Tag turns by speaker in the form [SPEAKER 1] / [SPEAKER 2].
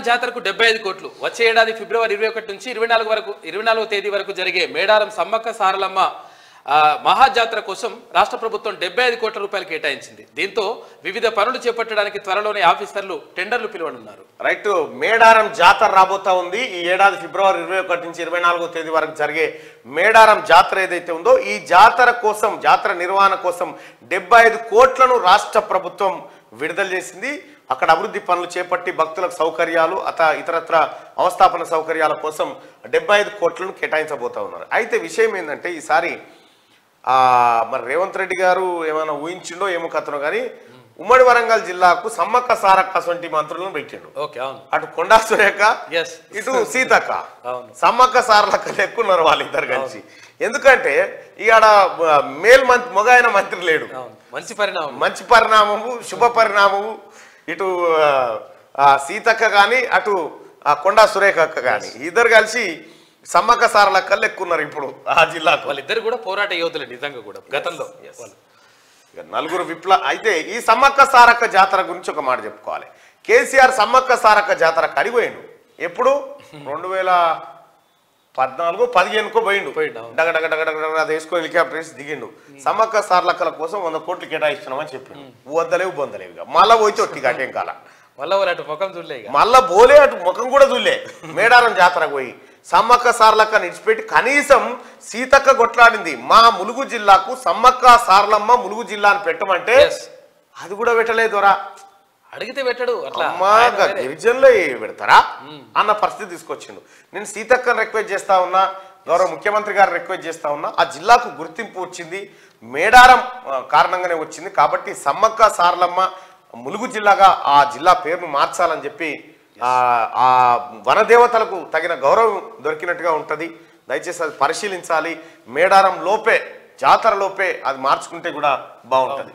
[SPEAKER 1] జాతరకు 75 కోట్లు. వచ్చే ఏడాది ఫిబ్రవరి 21 నుంచి 24వ తేదీ వరకు జరిగే మేడారం సమ్మక్క సారలమ్మ మహాజాతర కోసం రాష్ట్ర ప్రభుత్వం 75 కోట్ల రూపాయలు కేటాయించింది. దీంతో వివిధ పనులు చేపట్టడానికి త్వరలోనే ఆఫీసర్లు టెండర్లు పిలువనున్నారు.
[SPEAKER 2] రైట్, మేడారం జాతర రాబోతా ఉంది. ఈ ఏడాది ఫిబ్రవరి 21 నుంచి 24వ తేదీ వరకు జరిగే మేడారం జాతర ఏదైతే ఉందో ఈ జాతర కోసం, జాతర నిర్వహణ కోసం 75 కోట్లను రాష్ట్ర ప్రభుత్వం విడుదల చేసింది. అక్కడ అభివృద్ధి పనులు చేపట్టి భక్తులకు సౌకర్యాలు ఇతరత్ర అవస్థాపన సౌకర్యాల కోసం 75 కోట్లను కేటాయించబోతా ఉన్నారు. అయితే విషయం ఏంటంటే ఈసారి మరి రేవంత్ రెడ్డి గారు ఏమైనా ఊహించిండో ఏమో కథనో కానీ ఉమ్మడి వరంగల్ జిల్లాకు సమ్మక్క సారక్క వంటి మంత్రులను పెట్టిండు. అటు కొండా సురేఖ, ఇటు సీతక్క, సమ్మక్క సారలక్క ఎక్కున్నారు వాళ్ళిద్దరు కలిసి. ఎందుకంటే ఇవాడ మొగాయన మంత్రి లేడు. మంచి పరిణామము, శుభ పరిణామము. ఇటు సీతక్క కానీ అటు కొండా సురేఖ అక్క కానీ ఇద్దరు కలిసి సమ్మక్క సారలక్కలు ఎక్కున్నారు ఇప్పుడు ఆ జిల్లాకు.
[SPEAKER 1] వాళ్ళిద్దరు కూడా పోరాట యోధులు నిజంగా కూడా గతంలో.
[SPEAKER 2] నలుగురు అయితే ఈ సమ్మక్క సారక్క జాతర గురించి ఒక మాట చెప్పుకోవాలి. కేసీఆర్ సమ్మక్క సారక్క జాతరకు అడిగిపోయిండు. ఎప్పుడు 2014-15 పోయిండు. అది వేసుకొని హెలికాప్టర్ వేసి దిగిండు. సమ్మక్క సారలక్కల కోసం 100 కోట్లు కేటాయిస్తున్నామని చెప్పిండు. వద్దలేవు బొందలేవుగా మళ్ళా పోయితే ఒట్టి గట్టేం కాల మళ్ళా పోలే, అటు ముఖం కూడా చూలే. మేడారం జాతరకు పోయి సమ్మక్క సారలక్క నిడిచిపెట్టి కనీసం సీతక్క కొట్లాడింది. మా ములుగు జిల్లాకు సమ్మక్క సారలమ్మ ములుగు జిల్లా అని పెట్టమంటే అది కూడా పెట్టలేదురా.
[SPEAKER 1] అడిగితే పెట్టడు.
[SPEAKER 2] గిరిజనులు పెడతారా అన్న పరిస్థితి తీసుకొచ్చిండు. నేను సీతక్కను రిక్వెస్ట్ చేస్తా ఉన్నా, గౌరవ ముఖ్యమంత్రి గారు రిక్వెస్ట్ చేస్తా ఉన్నా. ఆ జిల్లాకు గుర్తింపు వచ్చింది మేడారం కారణంగానే వచ్చింది. కాబట్టి సమ్మక్క సారలమ్మ ములుగు జిల్లాగా ఆ జిల్లా పేరును మార్చాలని చెప్పి ఆ వనదేవతలకు తగిన గౌరవం దొరికినట్టుగా ఉంటుంది. దయచేసి అది పరిశీలించాలి. మేడారం లోపే, జాతర లోపే అది మార్చుకుంటే కూడా బాగుంటుంది.